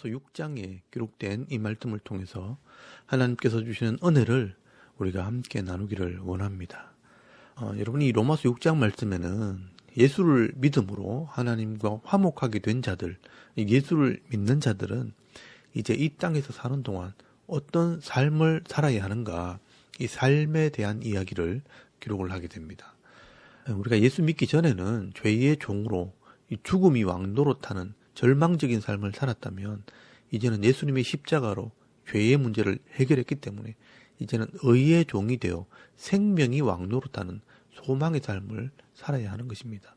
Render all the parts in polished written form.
로마서 6장에 기록된 이 말씀을 통해서 하나님께서 주시는 은혜를 우리가 함께 나누기를 원합니다. 여러분이 이 로마서 6장 말씀에는 예수를 믿음으로 하나님과 화목하게 된 자들, 예수를 믿는 자들은 이제 이 땅에서 사는 동안 어떤 삶을 살아야 하는가, 이 삶에 대한 이야기를 기록을 하게 됩니다. 우리가 예수 믿기 전에는 죄의 종으로 이 죽음이 왕노릇하는 절망적인 삶을 살았다면 이제는 예수님의 십자가로 죄의 문제를 해결했기 때문에 이제는 의의 종이 되어 생명이 왕노릇하는 소망의 삶을 살아야 하는 것입니다.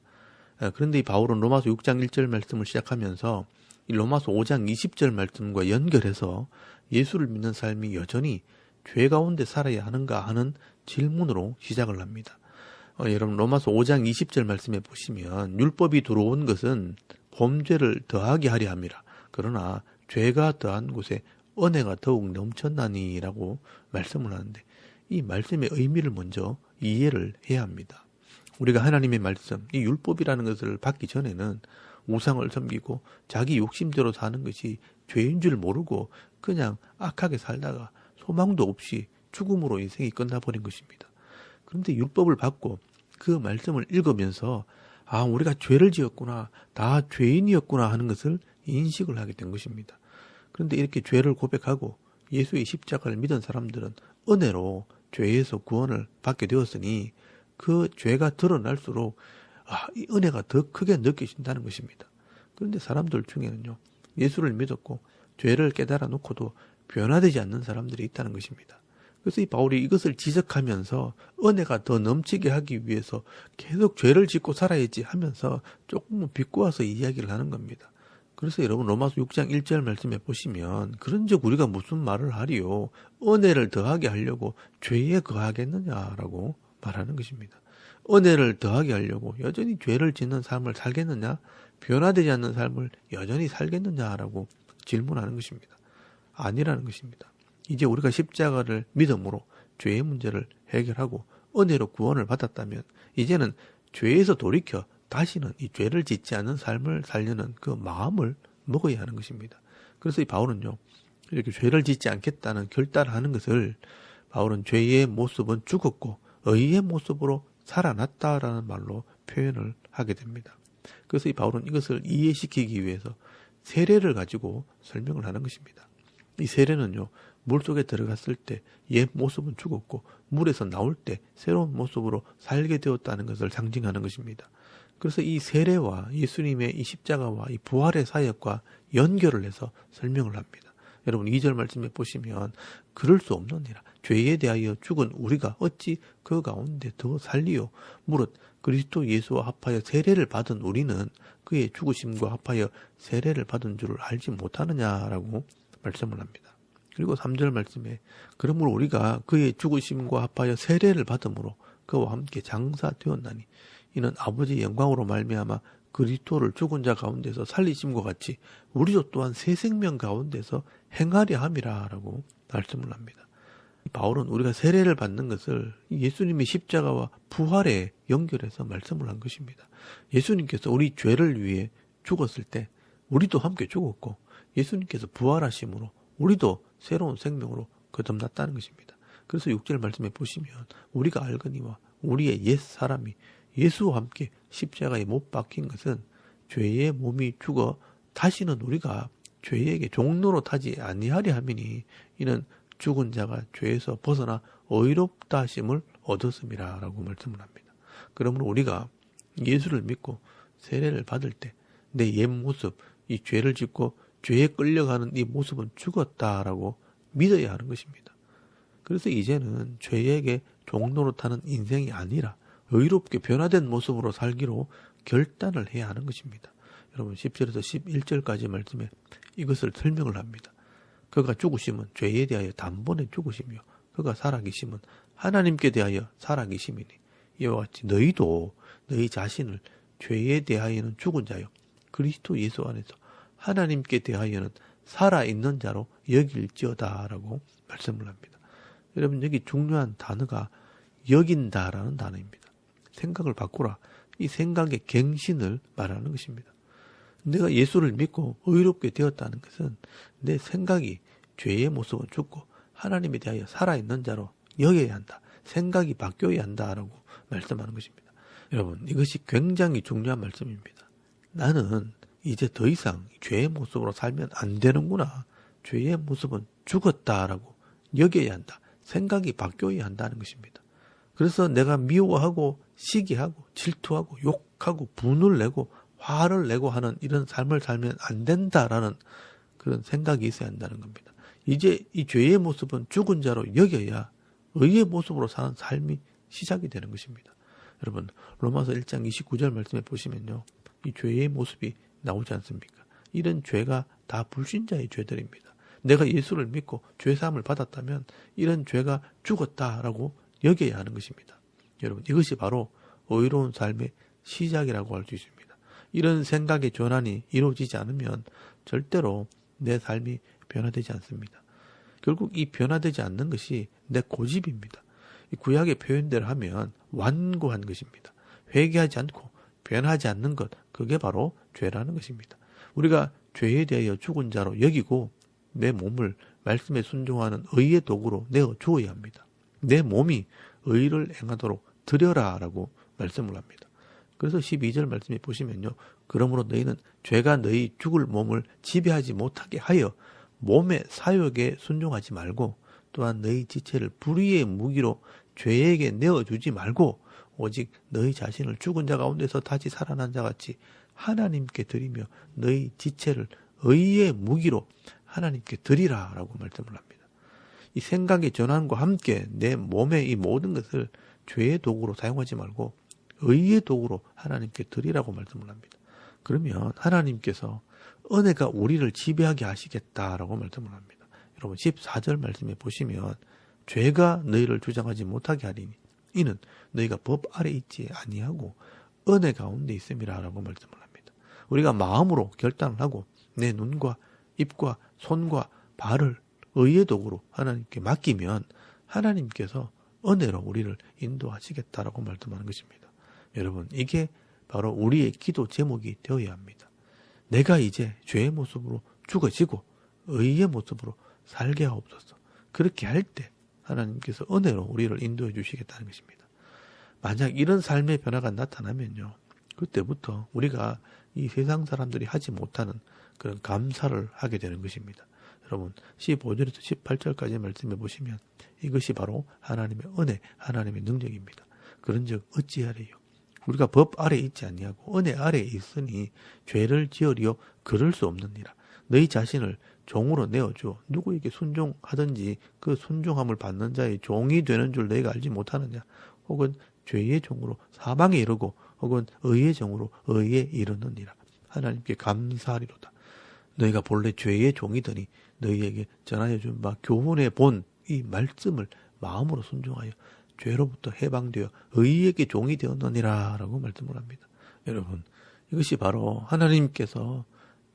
그런데 이 바울은 로마서 6장 1절 말씀을 시작하면서 이 로마서 5장 20절 말씀과 연결해서 예수를 믿는 삶이 여전히 죄 가운데 살아야 하는가 하는 질문으로 시작을 합니다. 여러분 로마서 5장 20절 말씀에 보시면 율법이 들어온 것은 범죄를 더하게 하려 함이라. 그러나 죄가 더한 곳에 은혜가 더욱 넘쳤나니라고 말씀을 하는데 이 말씀의 의미를 먼저 이해를 해야 합니다. 우리가 하나님의 말씀, 이 율법이라는 것을 받기 전에는 우상을 섬기고 자기 욕심대로 사는 것이 죄인 줄 모르고 그냥 악하게 살다가 소망도 없이 죽음으로 인생이 끝나버린 것입니다. 그런데 율법을 받고 그 말씀을 읽으면서 우리가 죄를 지었구나, 다 죄인이었구나 하는 것을 인식을 하게 된 것입니다. 그런데 이렇게 죄를 고백하고 예수의 십자가를 믿은 사람들은 은혜로 죄에서 구원을 받게 되었으니 그 죄가 드러날수록 이 은혜가 더 크게 느껴진다는 것입니다. 그런데 사람들 중에는요, 예수를 믿었고 죄를 깨달아 놓고도 변화되지 않는 사람들이 있다는 것입니다. 그래서 이 바울이 이것을 지적하면서 은혜가 더 넘치게 하기 위해서 계속 죄를 짓고 살아야지 하면서 조금은 비꼬아서 이야기를 하는 겁니다. 그래서 여러분 로마서 6장 1절 말씀에 보시면 그런즉 우리가 무슨 말을 하리요? 은혜를 더하게 하려고 죄에 거하겠느냐라고 말하는 것입니다. 은혜를 더하게 하려고 여전히 죄를 짓는 삶을 살겠느냐? 변화되지 않는 삶을 여전히 살겠느냐라고 질문하는 것입니다. 아니라는 것입니다. 이제 우리가 십자가를 믿음으로 죄의 문제를 해결하고 은혜로 구원을 받았다면 이제는 죄에서 돌이켜 다시는 이 죄를 짓지 않는 삶을 살려는 그 마음을 먹어야 하는 것입니다. 그래서 이 바울은요, 이렇게 죄를 짓지 않겠다는 결단을 하는 것을 바울은 죄의 모습은 죽었고 의의 모습으로 살아났다라는 말로 표현을 하게 됩니다. 그래서 이 바울은 이것을 이해시키기 위해서 세례를 가지고 설명을 하는 것입니다. 이 세례는요, 물속에 들어갔을 때 옛 모습은 죽었고 물에서 나올 때 새로운 모습으로 살게 되었다는 것을 상징하는 것입니다. 그래서 이 세례와 예수님의 이 십자가와 이 부활의 사역과 연결을 해서 설명을 합니다. 여러분 2절 말씀에 보시면 그럴 수 없느니라. 죄에 대하여 죽은 우리가 어찌 그 가운데 더 살리요. 무릇 그리스도 예수와 합하여 세례를 받은 우리는 그의 죽으심과 합하여 세례를 받은 줄을 알지 못하느냐라고 말씀을 합니다. 그리고 3절 말씀에 그러므로 우리가 그의 죽으심과 합하여 세례를 받음으로 그와 함께 장사되었나니 이는 아버지의 영광으로 말미암아 그리스도를 죽은 자 가운데서 살리심과 같이 우리도 또한 새 생명 가운데서 행하려 함이라라고 말씀을 합니다. 바울은 우리가 세례를 받는 것을 예수님의 십자가와 부활에 연결해서 말씀을 한 것입니다. 예수님께서 우리 죄를 위해 죽었을 때 우리도 함께 죽었고 예수님께서 부활하심으로 우리도 새로운 생명으로 거듭났다는 것입니다. 그래서 6절 말씀에 보시면 우리가 알거니와 우리의 옛 사람이 예수와 함께 십자가에 못 박힌 것은 죄의 몸이 죽어 다시는 우리가 죄에게 종로로 타지 아니하려 함이니 이는 죽은 자가 죄에서 벗어나 의롭다 하심을 얻었음이라 라고 말씀을 합니다. 그러므로 우리가 예수를 믿고 세례를 받을 때 내 옛 모습, 이 죄를 짓고 죄에 끌려가는 이 모습은 죽었다라고 믿어야 하는 것입니다. 그래서 이제는 죄에게 종노릇하는 인생이 아니라 의롭게 변화된 모습으로 살기로 결단을 해야 하는 것입니다. 여러분 10절에서 11절까지 말씀에 이것을 설명을 합니다. 그가 죽으심은 죄에 대하여 단번에 죽으시며 그가 살아계심은 하나님께 대하여 살아계심이니 이와 같이 너희도 너희 자신을 죄에 대하여는 죽은 자요 그리스도 예수 안에서 하나님께 대하여는 살아있는 자로 여길지어다라고 말씀을 합니다. 여러분 여기 중요한 단어가 여긴다라는 단어입니다. 생각을 바꾸라. 이 생각의 갱신을 말하는 것입니다. 내가 예수를 믿고 의롭게 되었다는 것은 내 생각이 죄의 모습은 죽고 하나님에 대하여 살아있는 자로 여겨야 한다. 생각이 바뀌어야 한다라고 말씀하는 것입니다. 여러분, 이것이 굉장히 중요한 말씀입니다. 나는 이제 더 이상 죄의 모습으로 살면 안 되는구나. 죄의 모습은 죽었다라고 여겨야 한다. 생각이 바뀌어야 한다는 것입니다. 그래서 내가 미워하고 시기하고 질투하고 욕하고 분을 내고 화를 내고 하는 이런 삶을 살면 안 된다라는 그런 생각이 있어야 한다는 겁니다. 이제 이 죄의 모습은 죽은 자로 여겨야 의의 모습으로 사는 삶이 시작이 되는 것입니다. 여러분, 로마서 1장 29절 말씀에 보시면요, 이 죄의 모습이 나오지 않습니까? 이런 죄가 다 불신자의 죄들입니다. 내가 예수를 믿고 죄사함을 받았다면 이런 죄가 죽었다라고 여겨야 하는 것입니다. 여러분, 이것이 바로 의로운 삶의 시작이라고 할 수 있습니다. 이런 생각의 전환이 이루어지지 않으면 절대로 내 삶이 변화되지 않습니다. 결국 이 변화되지 않는 것이 내 고집입니다. 이 구약의 표현대로 하면 완고한 것입니다. 회개하지 않고 변하지 않는 것, 그게 바로 죄라는 것입니다. 우리가 죄에 대하여 죽은 자로 여기고 내 몸을 말씀에 순종하는 의의 도구로 내어 주어야 합니다. 내 몸이 의를 행하도록 드려라 라고 말씀을 합니다. 그래서 12절 말씀에 보시면요, 그러므로 너희는 죄가 너희 죽을 몸을 지배하지 못하게 하여 몸의 사욕에 순종하지 말고 또한 너희 지체를 불의의 무기로 죄에게 내어주지 말고 오직 너희 자신을 죽은 자 가운데서 다시 살아난 자같이 하나님께 드리며 너희 지체를 의의 무기로 하나님께 드리라 라고 말씀을 합니다. 이 생각의 전환과 함께 내 몸의 이 모든 것을 죄의 도구로 사용하지 말고 의의 도구로 하나님께 드리라고 말씀을 합니다. 그러면 하나님께서 은혜가 우리를 지배하게 하시겠다라고 말씀을 합니다. 여러분 14절 말씀에 보시면 죄가 너희를 주장하지 못하게 하리니 이는 너희가 법 아래 있지 아니하고 은혜 가운데 있음이라 라고 말씀을 합니다. 우리가 마음으로 결단을 하고 내 눈과 입과 손과 발을 의의 도구로 하나님께 맡기면 하나님께서 은혜로 우리를 인도하시겠다라고 말씀하는 것입니다. 여러분, 이게 바로 우리의 기도 제목이 되어야 합니다. 내가 이제 죄의 모습으로 죽어지고 의의 모습으로 살게 하옵소서. 그렇게 할 때 하나님께서 은혜로 우리를 인도해 주시겠다는 것입니다. 만약 이런 삶의 변화가 나타나면요, 그때부터 우리가 이 세상 사람들이 하지 못하는 그런 감사를 하게 되는 것입니다. 여러분 15절에서 18절까지 말씀해 보시면 이것이 바로 하나님의 은혜, 하나님의 능력입니다. 그런즉 어찌하리요? 우리가 법 아래에 있지 아니하고 은혜 아래에 있으니 죄를 지으리요 그럴 수 없느니라. 너희 자신을 종으로 내어주어 누구에게 순종하든지 그 순종함을 받는 자의 종이 되는 줄 너희가 알지 못하느냐. 혹은 죄의 종으로 사망에 이르고 혹은 의의 종으로 의에 이르느니라. 하나님께 감사하리로다. 너희가 본래 죄의 종이더니 너희에게 전하여 준 바 교훈에 본 이 말씀을 마음으로 순종하여 죄로부터 해방되어 의에게 종이 되었느니라 라고 말씀을 합니다. 여러분, 이것이 바로 하나님께서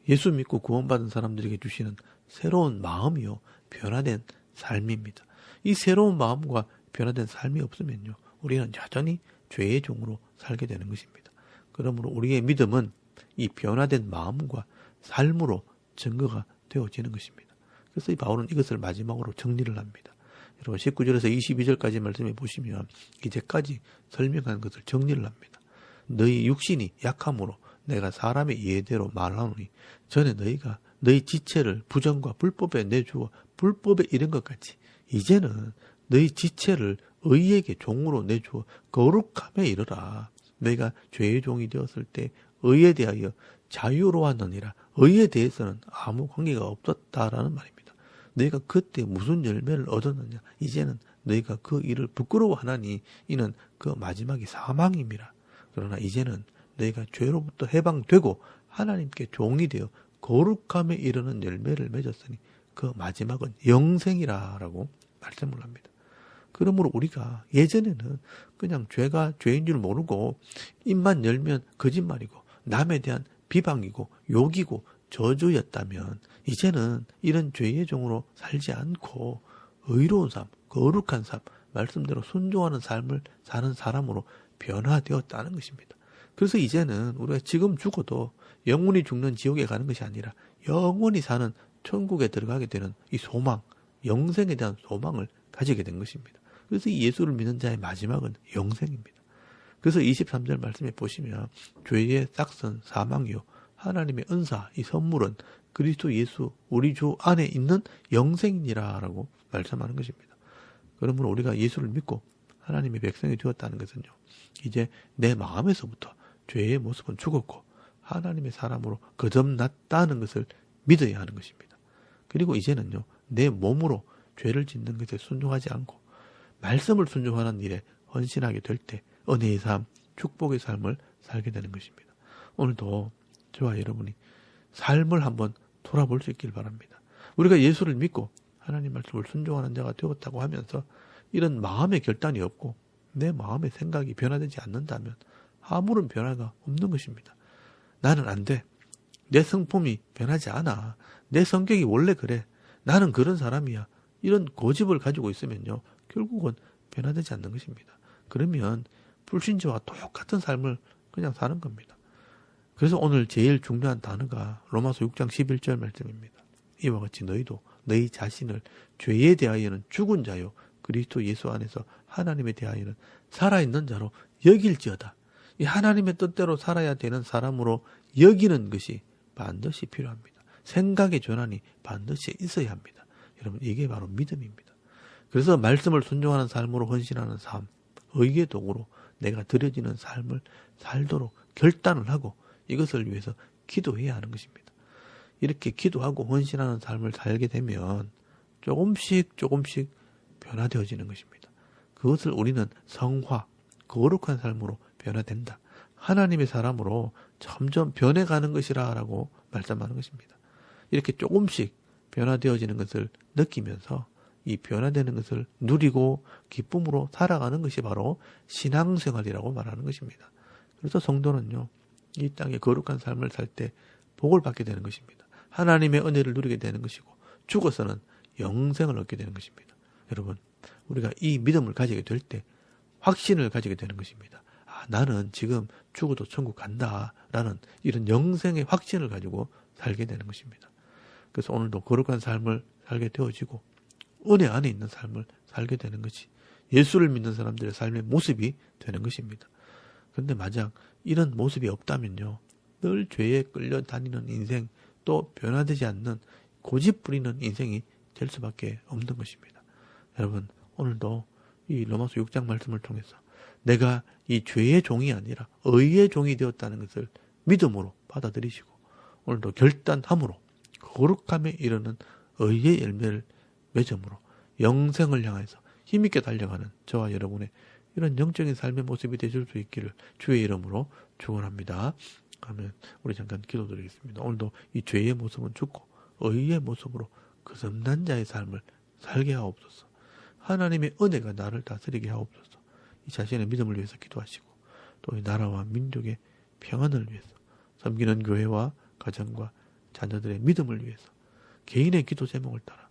예수 믿고 구원받은 사람들에게 주시는 새로운 마음이요 변화된 삶입니다. 이 새로운 마음과 변화된 삶이 없으면요 우리는 여전히 죄의 종으로 살게 되는 것입니다. 그러므로 우리의 믿음은 이 변화된 마음과 삶으로 증거가 되어지는 것입니다. 그래서 이 바울은 이것을 마지막으로 정리를 합니다. 여러분 19절에서 22절까지 말씀해 보시면 이제까지 설명한 것을 정리를 합니다. 너희 육신이 약함으로 내가 사람의 예대로 말하노니 전에 너희가 너희 지체를 부정과 불법에 내주어 불법에 이른 것 같이 이제는 너희 지체를 의에게 종으로 내주어 거룩함에 이르라. 너희가 죄의 종이 되었을 때 의에 대하여 자유로웠느니라. 의에 대해서는 아무 관계가 없었다라는 말입니다. 너희가 그때 무슨 열매를 얻었느냐. 이제는 너희가 그 일을 부끄러워하나니 이는 그 마지막이 사망임이라. 그러나 이제는 너희가 죄로부터 해방되고 하나님께 종이 되어 거룩함에 이르는 열매를 맺었으니 그 마지막은 영생이라 라고 말씀을 합니다. 그러므로 우리가 예전에는 그냥 죄가 죄인 줄 모르고 입만 열면 거짓말이고 남에 대한 비방이고 욕이고 저주였다면 이제는 이런 죄의 종으로 살지 않고 의로운 삶, 거룩한 삶, 말씀대로 순종하는 삶을 사는 사람으로 변화되었다는 것입니다. 그래서 이제는 우리가 지금 죽어도 영원히 죽는 지옥에 가는 것이 아니라 영원히 사는 천국에 들어가게 되는 이 소망, 영생에 대한 소망을 가지게 된 것입니다. 그래서 이 예수를 믿는 자의 마지막은 영생입니다. 그래서 23절 말씀에 보시면 죄의 싹선 사망이요 하나님의 은사, 이 선물은 그리스도 예수 우리 주 안에 있는 영생이니라 라고 말씀하는 것입니다. 그러므로 우리가 예수를 믿고 하나님의 백성이 되었다는 것은요, 이제 내 마음에서부터 죄의 모습은 죽었고 하나님의 사람으로 거듭났다는 것을 믿어야 하는 것입니다. 그리고 이제는요, 내 몸으로 죄를 짓는 것에 순종하지 않고 말씀을 순종하는 일에 헌신하게 될 때 은혜의 삶, 축복의 삶을 살게 되는 것입니다. 오늘도 저와 여러분이 삶을 한번 돌아볼 수 있길 바랍니다. 우리가 예수를 믿고 하나님 말씀을 순종하는 자가 되었다고 하면서 이런 마음의 결단이 없고 내 마음의 생각이 변화되지 않는다면 아무런 변화가 없는 것입니다. 나는 안 돼. 내 성품이 변하지 않아. 내 성격이 원래 그래. 나는 그런 사람이야. 이런 고집을 가지고 있으면요, 결국은 변화되지 않는 것입니다. 그러면 불신자와 똑같은 삶을 그냥 사는 겁니다. 그래서 오늘 제일 중요한 단어가 로마서 6장 11절 말씀입니다. 이와 같이 너희도 너희 자신을 죄에 대하여는 죽은 자요 그리스도 예수 안에서 하나님에 대하여는 살아있는 자로 여길지어다. 이 하나님의 뜻대로 살아야 되는 사람으로 여기는 것이 반드시 필요합니다. 생각의 전환이 반드시 있어야 합니다. 여러분, 이게 바로 믿음입니다. 그래서 말씀을 순종하는 삶으로 헌신하는 삶, 의의 도구로 내가 드려지는 삶을 살도록 결단을 하고 이것을 위해서 기도해야 하는 것입니다. 이렇게 기도하고 헌신하는 삶을 살게 되면 조금씩 변화되어지는 것입니다. 그것을 우리는 성화, 거룩한 삶으로 변화된다. 하나님의 사람으로 점점 변해가는 것이라 라고 말씀하는 것입니다. 이렇게 조금씩 변화되어지는 것을 느끼면서 이 변화되는 것을 누리고 기쁨으로 살아가는 것이 바로 신앙생활이라고 말하는 것입니다. 그래서 성도는요, 이 땅에 거룩한 삶을 살 때 복을 받게 되는 것입니다. 하나님의 은혜를 누리게 되는 것이고 죽어서는 영생을 얻게 되는 것입니다. 여러분, 우리가 이 믿음을 가지게 될 때 확신을 가지게 되는 것입니다. 아, 나는 지금 죽어도 천국 간다라는 이런 영생의 확신을 가지고 살게 되는 것입니다. 그래서 오늘도 거룩한 삶을 살게 되어지고 은혜 안에 있는 삶을 살게 되는 것이 예수를 믿는 사람들의 삶의 모습이 되는 것입니다. 그런데 만약 이런 모습이 없다면요, 늘 죄에 끌려다니는 인생, 또 변화되지 않는 고집 부리는 인생이 될 수밖에 없는 것입니다. 여러분, 오늘도 이 로마서 6장 말씀을 통해서 내가 이 죄의 종이 아니라 의의 종이 되었다는 것을 믿음으로 받아들이시고 오늘도 결단함으로 거룩함에 이르는 의의 열매를 맺음으로 영생을 향해서 힘있게 달려가는 저와 여러분의 이런 영적인 삶의 모습이 되실 수 있기를 주의 이름으로 축원합니다. 그러면 우리 잠깐 기도드리겠습니다. 오늘도 이 죄의 모습은 죽고 의의 모습으로 거듭난 자의 삶을 살게 하옵소서. 하나님의 은혜가 나를 다스리게 하옵소서. 이 자신의 믿음을 위해서 기도하시고 또 이 나라와 민족의 평안을 위해서 섬기는 교회와 가정과 자녀들의 믿음을 위해서 개인의 기도 제목을 따라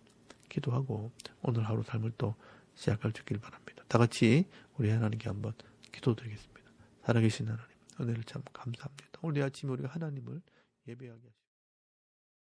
기도하고 오늘 하루 삶을 또 시작할 수 있길 바랍니다. 다 같이 우리 하나님께 한번 기도드리겠습니다. 살아계신 하나님, 은혜를 참 감사합니다. 오늘 아침에 우리가 하나님을 예배하게 하시고